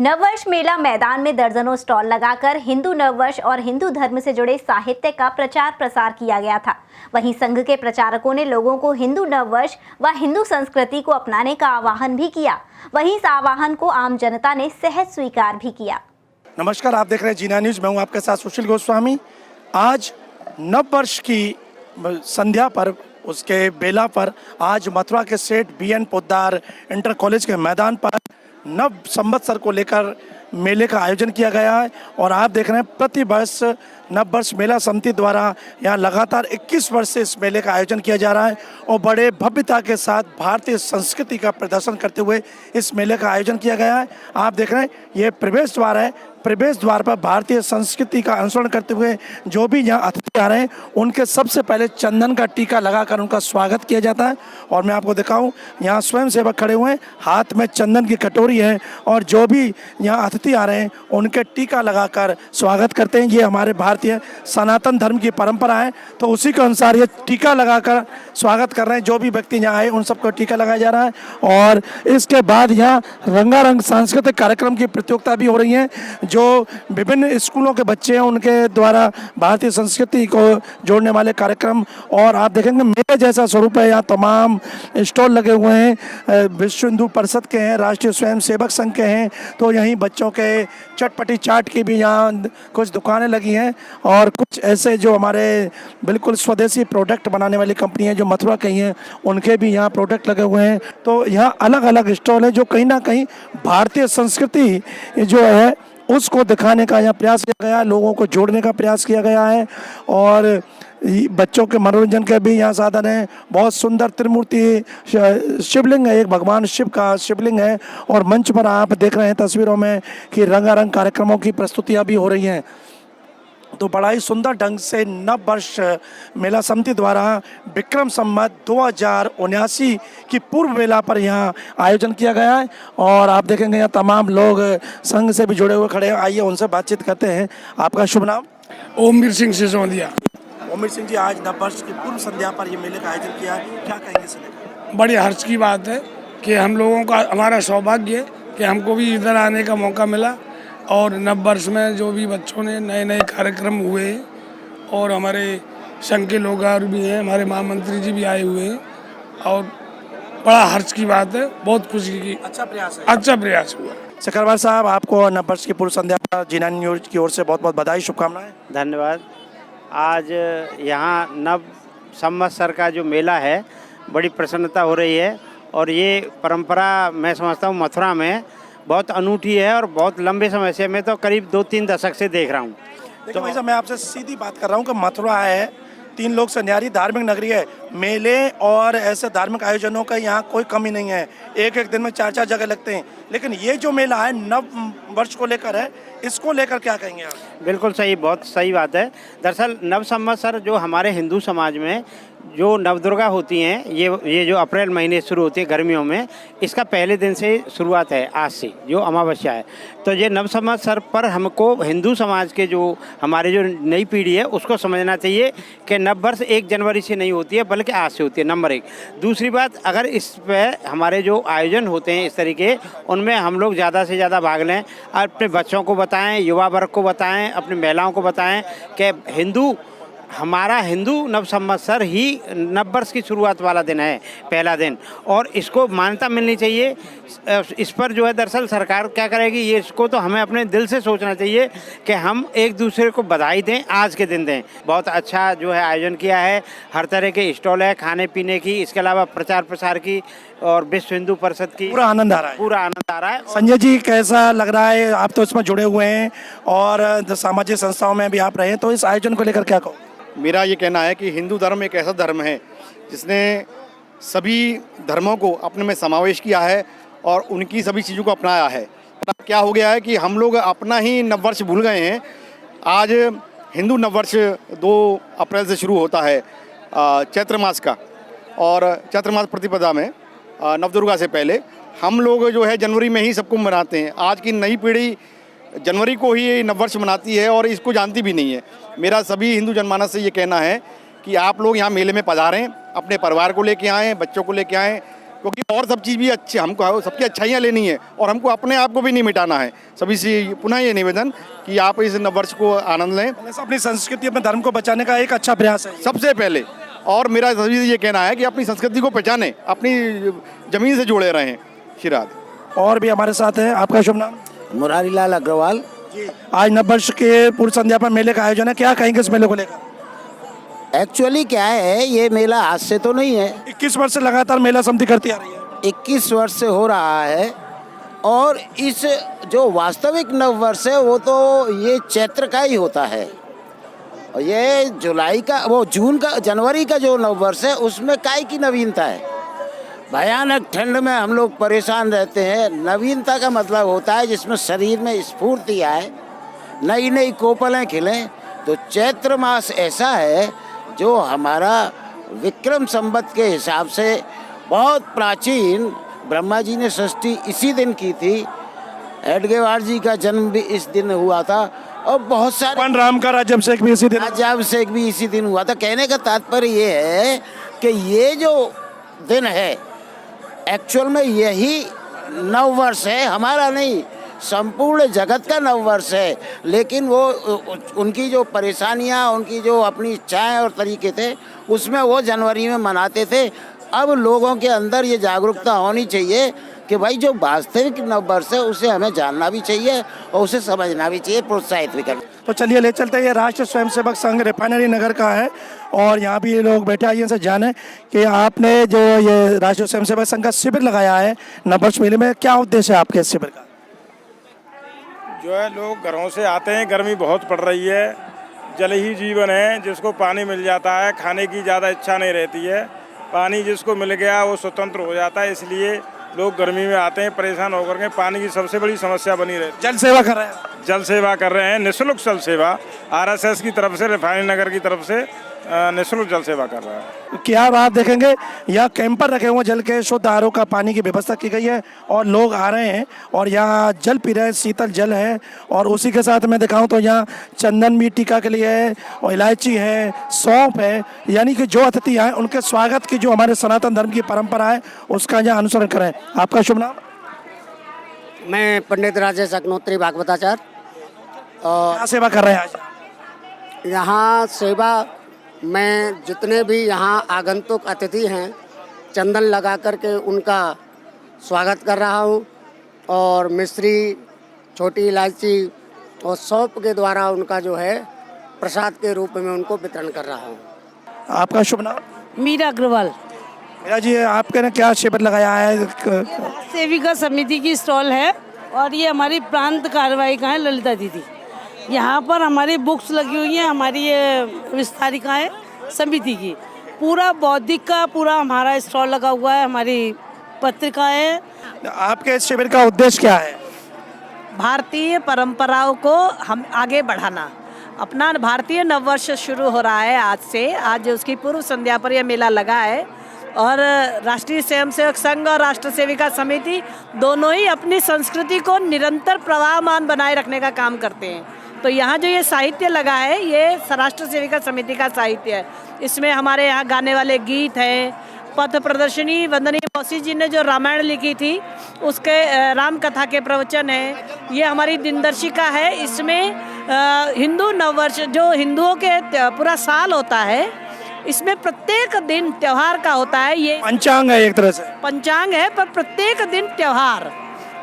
नववर्ष मेला मैदान में दर्जनों स्टॉल लगाकर हिंदू नववर्ष और हिंदू धर्म से जुड़े साहित्य का प्रचार प्रसार किया गया था। वहीं संघ के प्रचारकों ने लोगों को हिंदू नववर्ष व हिंदू संस्कृति को अपनाने का आह्वान भी किया। वहीं इस आह्वान को आम जनता ने सहज स्वीकार भी किया। नमस्कार, आप देख रहे हैं जीना न्यूज। मैं हूं आपके साथ सुशील गोस्वामी। आज नववर्ष की संध्या पर, उसके बेला पर आज मथुरा के सेठ BN पोद्दार इंटर कॉलेज के मैदान पर नव संवत्सर को लेकर मेले का आयोजन किया गया है। और आप देख रहे हैं प्रति वर्ष नववर्ष मेला समिति द्वारा यहाँ लगातार 21 वर्ष से इस मेले का आयोजन किया जा रहा है और बड़े भव्यता के साथ भारतीय संस्कृति का प्रदर्शन करते हुए इस मेले का आयोजन किया गया है। आप देख रहे हैं ये प्रवेश द्वार है। प्रवेश द्वार पर भारतीय संस्कृति का अनुसरण करते हुए जो भी यहाँ अतिथि आ रहे हैं उनके सबसे पहले चंदन का टीका लगाकर उनका स्वागत किया जाता है। और मैं आपको दिखाऊं, यहाँ स्वयं सेवक खड़े हुए हैं, हाथ में चंदन की कटोरी है और जो भी यहाँ अतिथि आ रहे हैं उनके टीका लगाकर स्वागत करते हैं। ये हमारे भारतीय सनातन धर्म की परंपरा है, तो उसी के अनुसार ये टीका लगाकर स्वागत कर रहे हैं। जो भी व्यक्ति यहाँ आए उन सबको टीका लगाया जा रहा है। और इसके बाद यहाँ रंगारंग सांस्कृतिक कार्यक्रम की प्रतियोगिता भी हो रही है। जो विभिन्न स्कूलों के बच्चे हैं उनके द्वारा भारतीय संस्कृति को जोड़ने वाले कार्यक्रम, और आप देखेंगे मेले जैसा स्वरूप है। यहाँ तमाम स्टॉल लगे हुए हैं, विश्व हिंदू परिषद के हैं, राष्ट्रीय स्वयं सेवक संघ के हैं, तो यहीं बच्चों के चटपटी चाट की भी यहाँ कुछ दुकानें लगी हैं और कुछ ऐसे जो हमारे बिल्कुल स्वदेशी प्रोडक्ट बनाने वाली कंपनी है जो मथुरा की हैं उनके भी यहाँ प्रोडक्ट लगे हुए हैं। तो यहाँ अलग अलग स्टॉल है जो कहीं ना कहीं भारतीय संस्कृति जो है उसको दिखाने का यहाँ प्रयास किया गया है, लोगों को जोड़ने का प्रयास किया गया है। और बच्चों के मनोरंजन के भी यहाँ साधन है। बहुत सुंदर त्रिमूर्ति शिवलिंग है, एक भगवान शिव का शिवलिंग है। और मंच पर आप देख रहे हैं तस्वीरों में कि रंगारंग कार्यक्रमों की प्रस्तुतियाँ भी हो रही हैं। तो बड़ा ही सुंदर ढंग से नववर्ष मेला समिति द्वारा विक्रम संवत 2079 की पूर्व मेला पर यहाँ आयोजन किया गया है। और आप देखेंगे यहाँ तमाम लोग संघ से भी जुड़े हुए खड़े हैं। आइए उनसे बातचीत करते हैं। आपका शुभ नाम? ओमवीर सिंह सिसोदिया। ओमवीर सिंह जी, आज नववर्ष की पूर्व संध्या पर ये मेले का आयोजन किया है, क्या कहेंगे इसे लेकर? बड़ी हर्ष की बात है कि हम लोगों का, हमारा सौभाग्य है कि हमको भी इधर आने का मौका मिला। और नववर्ष में जो भी बच्चों ने नए नए कार्यक्रम हुए और हमारे संघ के लोग और भी हैं, हमारे महामंत्री जी भी आए हुए हैं और बड़ा हर्ष की बात है, बहुत खुशी की। अच्छा प्रयास है, अच्छा प्रयास हुआ। सकरवार साहब, आपको नववर्ष की पूर्व संध्या पर जीना न्यूज की ओर से बहुत बहुत बधाई, शुभकामनाएं। धन्यवाद। आज यहाँ नव संवत्सर का जो मेला है बड़ी प्रसन्नता हो रही है और ये परंपरा मैं समझता हूँ मथुरा में बहुत अनूठी है और बहुत लंबे समय से, मैं तो करीब 2-3 दशक से देख रहा हूँ। तो भाई साहब, मैं आपसे सीधी बात कर रहा हूँ कि मथुरा है 3 लोक से न्यारी धार्मिक नगरी है। मेले और ऐसे धार्मिक आयोजनों का यहाँ कोई कमी नहीं है, एक एक दिन में 4-4 जगह लगते हैं। लेकिन ये जो मेला है नव वर्ष को लेकर है, इसको लेकर क्या कहेंगे आप? बिल्कुल सही, बहुत सही बात है। दरअसल नव संवत्सर जो हमारे हिंदू समाज में जो नवदुर्गा होती हैं, ये जो अप्रैल महीने शुरू होती है गर्मियों में, इसका पहले दिन से शुरुआत है, आज से जो अमावस्या है। तो ये नव संवत्सर पर हमको हिंदू समाज के जो हमारे जो नई पीढ़ी है उसको समझना चाहिए कि नववर्ष 1 जनवरी से नहीं होती है बल्कि आज से होती है, नंबर 1। दूसरी बात, अगर इस पर हमारे जो आयोजन होते हैं इस तरीके, उनमें हम लोग ज़्यादा से ज़्यादा भाग लें, अपने बच्चों को बताएं, युवा वर्ग को बताएं, अपनी महिलाओं को बताएं कि हमारा हिंदू नव संवत्सर ही नववर्ष की शुरुआत वाला दिन है, पहला दिन, और इसको मान्यता मिलनी चाहिए। इस पर जो है दरअसल सरकार क्या करेगी, ये इसको तो हमें अपने दिल से सोचना चाहिए कि हम एक दूसरे को बधाई दें, आज के दिन दें। बहुत अच्छा जो है आयोजन किया है, हर तरह के स्टॉल है खाने पीने की, इसके अलावा प्रचार प्रसार की और विश्व हिंदू परिषद की। पूरा आनंद आ रहा है, पूरा आनंद आ रहा है। संजय जी, कैसा लग रहा है? आप तो इसमें जुड़े हुए हैं और सामाजिक संस्थाओं में भी आप रहे हैं, तो इस आयोजन को लेकर क्या कहो? मेरा ये कहना है कि हिंदू धर्म एक ऐसा धर्म है जिसने सभी धर्मों को अपने में समावेश किया है और उनकी सभी चीज़ों को अपनाया है। क्या हो गया है कि हम लोग अपना ही नववर्ष भूल गए हैं। आज हिंदू नववर्ष 2 अप्रैल से शुरू होता है चैत्र मास का, और चैत्र मास प्रतिपदा में नवदुर्गा से पहले हम लोग जो है जनवरी में ही सबको मनाते हैं। आज की नई पीढ़ी जनवरी को ही नववर्ष मनाती है और इसको जानती भी नहीं है। मेरा सभी हिंदू जनमानस से ये कहना है कि आप लोग यहाँ मेले में पधारें, अपने परिवार को लेके आएँ, बच्चों को लेके आएँ, क्योंकि और सब चीज़ भी अच्छी, हमको सबकी अच्छाइयाँ लेनी है और हमको अपने आप को भी नहीं मिटाना है। सभी से पुनः ये निवेदन कि आप इस नववर्ष को आनंद लें। अपनी संस्कृति अपने धर्म को बचाने का एक अच्छा प्रयास है। सबसे पहले और मेरा सभी से ये कहना है कि अपनी संस्कृति को पहचानें, अपनी ज़मीन से जुड़े रहें। श्री राधे। और भी हमारे साथ हैं, आपका शुभ नाम? मुरारी लाल अग्रवाल। आज नववर्ष के पूर्व संध्या पर मेले का आयोजन है, क्या कहेंगे इस मेले को लेकर? एक्चुअली क्या है, ये मेला आज से तो नहीं है, 21 वर्ष से लगातार मेला समिति करती आ रही है। 21 वर्ष से हो रहा है। और इस जो वास्तविक नव वर्ष है वो तो ये चैत्र का ही होता है। और ये जुलाई का, वो जून का, जनवरी का जो नव वर्ष है उसमें काय की नवीनता है। भयानक ठंड में हम लोग परेशान रहते हैं। नवीनता का मतलब होता है जिसमें शरीर में स्फूर्ति आए, नई नई कोपलें खिलें। तो चैत्र मास ऐसा है जो हमारा विक्रम संवत के हिसाब से बहुत प्राचीन, ब्रह्मा जी ने सृष्टि इसी दिन की थी, एडगेवार जी का जन्म भी इस दिन हुआ था और बहुत सारे भगवान राम का राज्याभिषेक भी इसी दिन। राज्याभिषेक भी इसी दिन हुआ था। कहने का तात्पर्य ये है कि ये जो दिन है एक्चुअल में यही नववर्ष है, हमारा नहीं, संपूर्ण जगत का नववर्ष है। लेकिन वो उनकी जो परेशानियां, उनकी जो अपनी इच्छाएं और तरीके थे उसमें वो जनवरी में मनाते थे। अब लोगों के अंदर ये जागरूकता होनी चाहिए कि भाई जो वास्तविक नववर्ष है उसे हमें जानना भी चाहिए और उसे समझना भी चाहिए, प्रोत्साहित भी करना। तो चलिए ले चलते हैं, ये राष्ट्रीय स्वयंसेवक संघ रिफाइनरी नगर का है और यहाँ भी ये लोग बैठे, आइए इनसे जाने कि आपने जो ये राष्ट्रीय स्वयंसेवक संघ का शिविर लगाया है नववर्ष मेले में, क्या उद्देश्य है आपके इस शिविर का? जो है लोग घरों से आते हैं, गर्मी बहुत पड़ रही है, जल ही जीवन है, जिसको पानी मिल जाता है खाने की ज़्यादा इच्छा नहीं रहती है, पानी जिसको मिल गया वो स्वतंत्र हो जाता है। इसलिए लोग गर्मी में आते हैं परेशान होकर के। पानी की सबसे बड़ी समस्या बनी रहती है। जल सेवा कर रहे हैं? जल सेवा कर रहे हैं, निःशुल्क जल सेवा आरएसएस की तरफ से, रिफाइनरी नगर की तरफ से निःशुल्क जल सेवा कर रहा है। क्या आप देखेंगे यहाँ कैंपर रखे हुए, जल के शुद्ध आरओ का पानी की व्यवस्था की गई है और लोग आ रहे हैं और यहाँ जल पी रहे हैं, शीतल जल है। और उसी के साथ मैं दिखाऊं तो यहाँ चंदन भी टीका के लिए है और इलायची है, सौंफ है, यानी कि जो अतिथि आए उनके स्वागत की जो हमारे सनातन धर्म की परंपरा है उसका यहाँ अनुसरण करें। आपका शुभ नाम? मैं पंडित राजेश अग्नोत्री भागवताचार्य। क्या सेवा कर रहे हैं आज? यहाँ सेवा में जितने भी यहाँ आगंतुक अतिथि हैं चंदन लगा करके उनका स्वागत कर रहा हूँ और मिश्री, छोटी इलायची और सौंफ के द्वारा उनका जो है प्रसाद के रूप में उनको वितरण कर रहा हूँ। आपका शुभ नाम? मीरा अग्रवाल। मेरा जी, आपके ने क्या शिविर लगाया है? सेविका समिति की स्टॉल है और ये हमारी प्रांत कार्यवाहिका है ललिता दीदी। यहाँ पर हमारी बुक्स लगी हुई हैं, हमारी ये विस्तारिका है समिति की, पूरा बौद्धिक का पूरा हमारा स्टॉल लगा हुआ है, हमारी पत्रिका है। आपके इस शिविर का उद्देश्य क्या है? भारतीय परंपराओं को हम आगे बढ़ाना। अपना भारतीय नववर्ष शुरू हो रहा है आज से, आज उसकी पूर्व संध्या पर यह मेला लगा है और राष्ट्रीय स्वयंसेवक संघ और राष्ट्र सेविका समिति दोनों ही अपनी संस्कृति को निरंतर प्रवाहमान बनाए रखने का काम करते हैं। तो यहाँ जो ये साहित्य लगा है ये राष्ट्र सेविका समिति का साहित्य है। इसमें हमारे यहाँ गाने वाले गीत हैं, पथ प्रदर्शनी वंदनीय मौसी जी ने जो रामायण लिखी थी उसके राम कथा के प्रवचन है, ये हमारी दिनदर्शिका है। इसमें हिंदू नववर्ष जो हिंदुओं के पूरा साल होता है, इसमें प्रत्येक दिन त्योहार का होता है। ये पंचांग है, एक तरह से पंचांग है, पर प्रत्येक दिन त्योहार,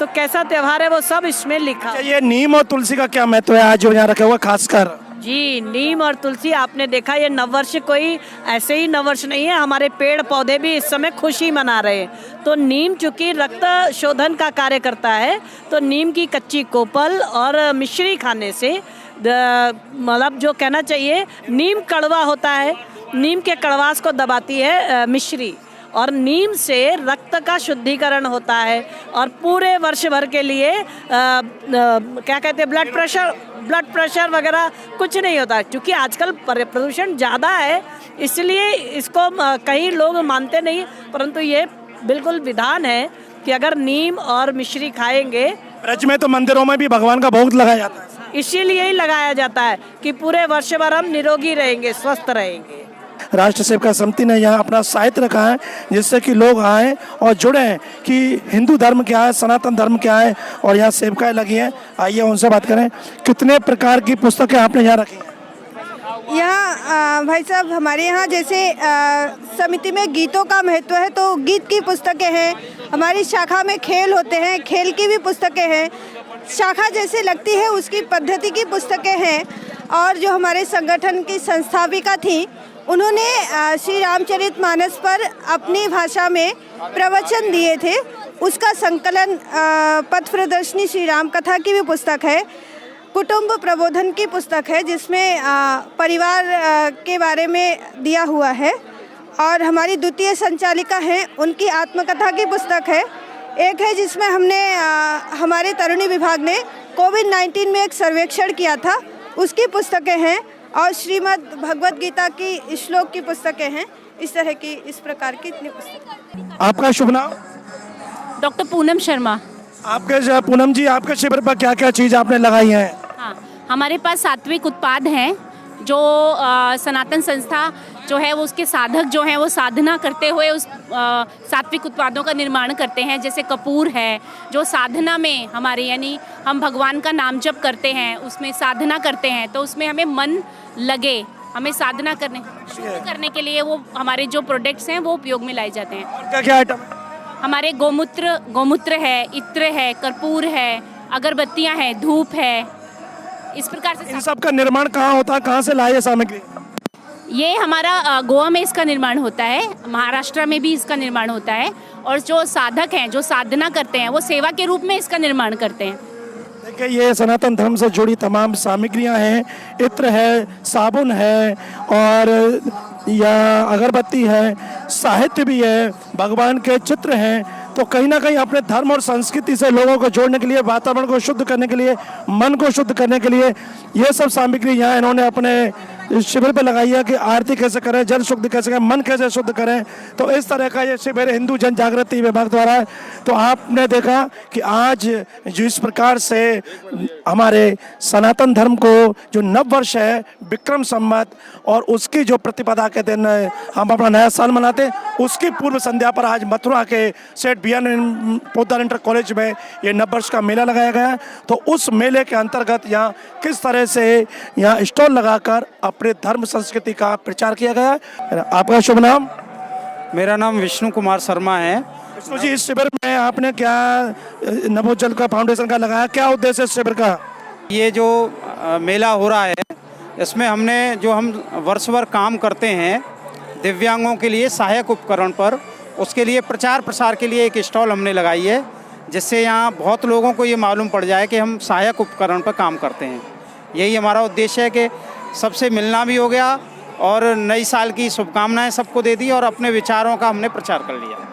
तो कैसा त्योहार है वो सब इसमें लिखा। ये नीम और तुलसी का क्या महत्व है आज जो यहाँ रखे हुआ खासकर? जी, नीम और तुलसी आपने देखा, ये नववर्ष कोई ऐसे ही नववर्ष नहीं है, हमारे पेड़ पौधे भी इस समय खुशी मना रहे हैं। तो नीम चूँकि रक्त शोधन का कार्य करता है, तो नीम की कच्ची कोपल और मिश्री खाने से, मतलब जो कहना चाहिए, नीम कड़वा होता है, नीम के कड़वास को दबाती है मिश्री, और नीम से रक्त का शुद्धिकरण होता है और पूरे वर्ष भर के लिए क्या कहते हैं, ब्लड प्रेशर वगैरह कुछ नहीं होता है। क्योंकि आजकल प्रदूषण ज़्यादा है इसलिए इसको कई लोग मानते नहीं, परंतु ये बिल्कुल विधान है कि अगर नीम और मिश्री खाएंगे। ब्रज में तो मंदिरों में भी भगवान का भोग लगाया जाता है, इसीलिए ही लगाया जाता है कि पूरे वर्ष भर हम निरोगी रहेंगे, स्वस्थ रहेंगे। राष्ट्र सेविका समिति ने यहाँ अपना साहित्य रखा है, जिससे कि लोग आएँ और जुड़ें कि हिंदू धर्म क्या है, सनातन धर्म क्या है, और यहाँ सेविकाएँ लगी हैं। आइए उनसे बात करें। कितने प्रकार की पुस्तकें आपने यहाँ रखी हैं? यहाँ भाई साहब हमारे यहाँ जैसे समिति में गीतों का महत्व है तो गीत की पुस्तकें हैं, हमारी शाखा में खेल होते हैं, खेल की भी पुस्तकें हैं, शाखा जैसे लगती है उसकी पद्धति की पुस्तकें हैं। और जो हमारे संगठन की संस्थापिका थी उन्होंने श्री रामचरितमानस पर अपनी भाषा में प्रवचन दिए थे, उसका संकलन पथ प्रदर्शनी श्री राम कथा की भी पुस्तक है, कुटुंब प्रबोधन की पुस्तक है जिसमें परिवार के बारे में दिया हुआ है, और हमारी द्वितीय संचालिका हैं उनकी आत्मकथा की पुस्तक है। एक है जिसमें हमने हमारे तरुणी विभाग ने कोविड-19 में एक सर्वेक्षण किया था, उसकी पुस्तकें हैं, और श्रीमद् भगवत गीता की श्लोक की पुस्तकें हैं। इस तरह की इस प्रकार की इतनी पुस्तकें। आपका शुभ नाम? डॉक्टर पूनम शर्मा। आपके पूनम जी, आपके शिविर पर क्या क्या चीज़ आपने लगाई हैं? हाँ, हमारे पास सात्विक उत्पाद हैं जो सनातन संस्था जो है वो उसके साधक जो हैं वो साधना करते हुए उस सात्विक उत्पादों का निर्माण करते हैं। जैसे कपूर है जो साधना में हमारे, यानी हम भगवान का नाम जप करते हैं, उसमें साधना करते हैं तो उसमें हमें मन लगे, हमें साधना करने के लिए वो हमारे जो प्रोडक्ट्स हैं वो उपयोग में लाए जाते हैं। और क्या क्या आइटम? हमारे गोमूत्र है, इत्र है, कर्पूर है, अगरबत्तियां हैं, धूप है, इस प्रकार से। इन सब का निर्माण कहाँ होता है, कहाँ से लाए सामग्री? ये हमारा गोवा में इसका निर्माण होता है, महाराष्ट्र में भी इसका निर्माण होता है, और जो साधक हैं जो साधना करते हैं वो सेवा के रूप में इसका निर्माण करते हैं। देखिए ये सनातन धर्म से जुड़ी तमाम सामग्रियां हैं, इत्र है, साबुन है, और या अगरबत्ती है, साहित्य भी है, भगवान के चित्र हैं। तो कहीं ना कहीं अपने धर्म और संस्कृति से लोगों को जोड़ने के लिए, वातावरण को शुद्ध करने के लिए, मन को शुद्ध करने के लिए ये सब सामग्री यहाँ इन्होंने अपने शिविर पे लगाई है कि आरती कैसे करें, जल शुद्ध कैसे करें, मन कैसे शुद्ध करें। तो इस तरह का ये शिविर हिंदू जन जागृति विभाग द्वारा है। तो आपने देखा कि आज जिस प्रकार से हमारे सनातन धर्म को जो नववर्ष है विक्रम संवत और उसकी जो प्रतिपदा के दिन हम अपना नया साल मनाते हैं, उसकी पूर्व संध्या पर आज मथुरा के सेठ BN पोद्दार इंटर कॉलेज में ये नववर्ष का मेला लगाया गया है। तो उस मेले के अंतर्गत यहाँ किस तरह से यहाँ स्टॉल लगाकर अपने धर्म संस्कृति का प्रचार किया गया है। आपका शुभ नाम? मेरा नाम विष्णु कुमार शर्मा है। विष्णु जी, इस शिविर में आपने क्या नवोज्जल का फाउंडेशन का लगाया, क्या उद्देश्य है इस शिविर का? ये जो मेला हो रहा है इसमें हमने जो हम वर्ष भर काम करते हैं दिव्यांगों के लिए सहायक उपकरण पर, उसके लिए प्रचार प्रसार के लिए एक स्टॉल हमने लगाई है, जिससे यहाँ बहुत लोगों को ये मालूम पड़ जाए कि हम सहायक उपकरण पर काम करते हैं। यही हमारा उद्देश्य है कि सबसे मिलना भी हो गया और नई साल की शुभकामनाएं सबको दे दी और अपने विचारों का हमने प्रचार कर लिया।